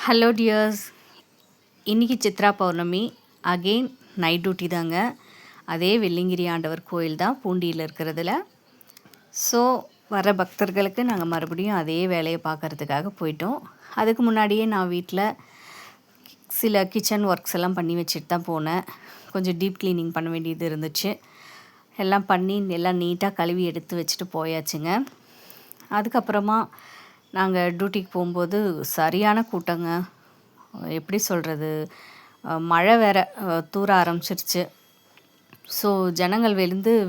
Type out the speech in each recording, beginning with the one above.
Hello tears, இன்றைக்கி Chitra Pournami. Again night duty தாங்க. அதே வெள்ளிங்கிரி ஆண்டவர் கோயில் தான் பூண்டியில் இருக்கிறதுல. ஸோ வர பக்தர்களுக்கு நாங்கள் மறுபடியும் அதே வேலையை பார்க்குறதுக்காக போயிட்டோம். அதுக்கு முன்னாடியே நான் வீட்டில் சில கிச்சன் ஒர்க்ஸ் எல்லாம் பண்ணி வச்சுட்டு தான் போனேன். கொஞ்சம் டீப் க்ளீனிங் பண்ண வேண்டியது இருந்துச்சு. எல்லாம் பண்ணி எல்லாம் நீட்டாக கழுவி எடுத்து வச்சுட்டு போயாச்சுங்க. அதுக்கப்புறமா நாங்கள் டியூட்டிக்கு போகும்போது சரியான கூட்டங்க. எப்படி சொல்கிறது, மழை வேற தூர ஆரம்பிச்சிருச்சு. ஸோ ஜனங்கள்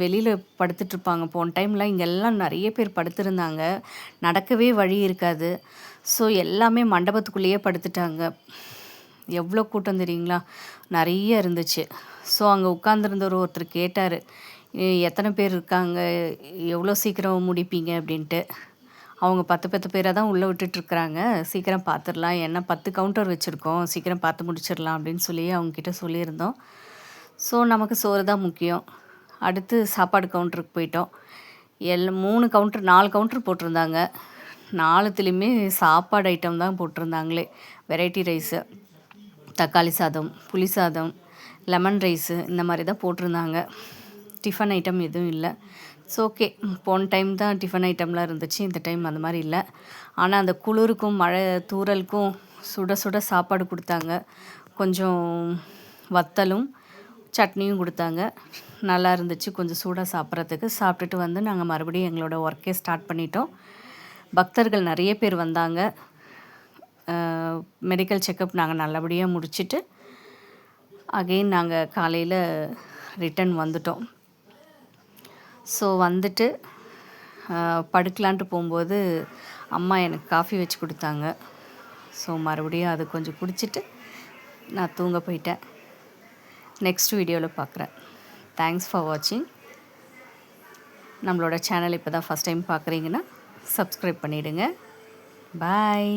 வெளியில் படுத்துட்ருப்பாங்க. போன டைமில் இங்கெல்லாம் நிறைய பேர் படுத்திருந்தாங்க. நடக்கவே வழி இருக்காது. ஸோ எல்லாமே மண்டபத்துக்குள்ளேயே படுத்துட்டாங்க. எவ்வளோ கூட்டம் தெரியுங்களா, நிறைய இருந்துச்சு. ஸோ அங்கே உட்காந்துருந்தவர் ஒருத்தர் கேட்டார், எத்தனை பேர் இருக்காங்க, எவ்வளோ சீக்கிரம் முடிப்பீங்க அப்படின்ட்டு. அவங்க 10 பேரை தான் உள்ளே விட்டுட்ருக்குறாங்க. சீக்கிரம் பார்த்துடலாம், ஏன்னா 10 கவுண்டர் வச்சுருக்கோம், சீக்கிரம் பார்த்து முடிச்சிடலாம் அப்படின்னு சொல்லி அவங்கக்கிட்ட சொல்லியிருந்தோம். ஸோ நமக்கு சோறு தான் முக்கியம். அடுத்து சாப்பாடு கவுண்டருக்கு போயிட்டோம். 3 கவுண்டர் 4 கவுண்டர் போட்டிருந்தாங்க. 4த்துலேயுமே சாப்பாடு ஐட்டம் தான் போட்டிருந்தாங்களே. வெரைட்டி ரைஸு, தக்காளி சாதம், புளி சாதம், லெமன் ரைஸு, இந்த மாதிரி தான் போட்டிருந்தாங்க. டிஃபன் ஐட்டம் எதுவும் இல்லை. ஸோ ஓகே, போன டைம் தான் டிஃபன் ஐட்டம்லாம் இருந்துச்சு, இந்த டைம் அந்த மாதிரி இல்லை. ஆனால் அந்த குளிருக்கும் மழை தூறலுக்கும் சுட சுட சாப்பாடு கொடுத்தாங்க. கொஞ்சம் வத்தலும் சட்னியும் கொடுத்தாங்க. நல்லா இருந்துச்சு கொஞ்சம் சூடாக சாப்பிட்றதுக்கு. சாப்பிட்டுட்டு வந்து நாங்கள் மறுபடியும் எங்களோட ஒர்க்கே ஸ்டார்ட் பண்ணிட்டோம். பக்தர்கள் நிறைய பேர் வந்தாங்க. மெடிக்கல் செக்கப் நாங்கள் நல்லபடியாக முடிச்சுட்டு அகெயின் நாங்கள் காலையில் ரிட்டன் வந்துட்டோம். ஸோ வந்துட்டு படுக்கலான்ட்டு போகும்போது அம்மா எனக்கு காஃபி வச்சு கொடுத்தாங்க. ஸோ மறுபடியும் அது கொஞ்சம் குடிச்சிட்டு நான் தூங்க போயிட்டேன். நெக்ஸ்ட் வீடியோவில் பார்க்குறேன். தேங்க்ஸ் ஃபார் வாட்சிங். நம்மளோட சேனல் இப்போ தான் ஃபஸ்ட் டைம் பார்க்குறீங்கன்னா சப்ஸ்கிரைப் பண்ணிவிடுங்க. பாய்.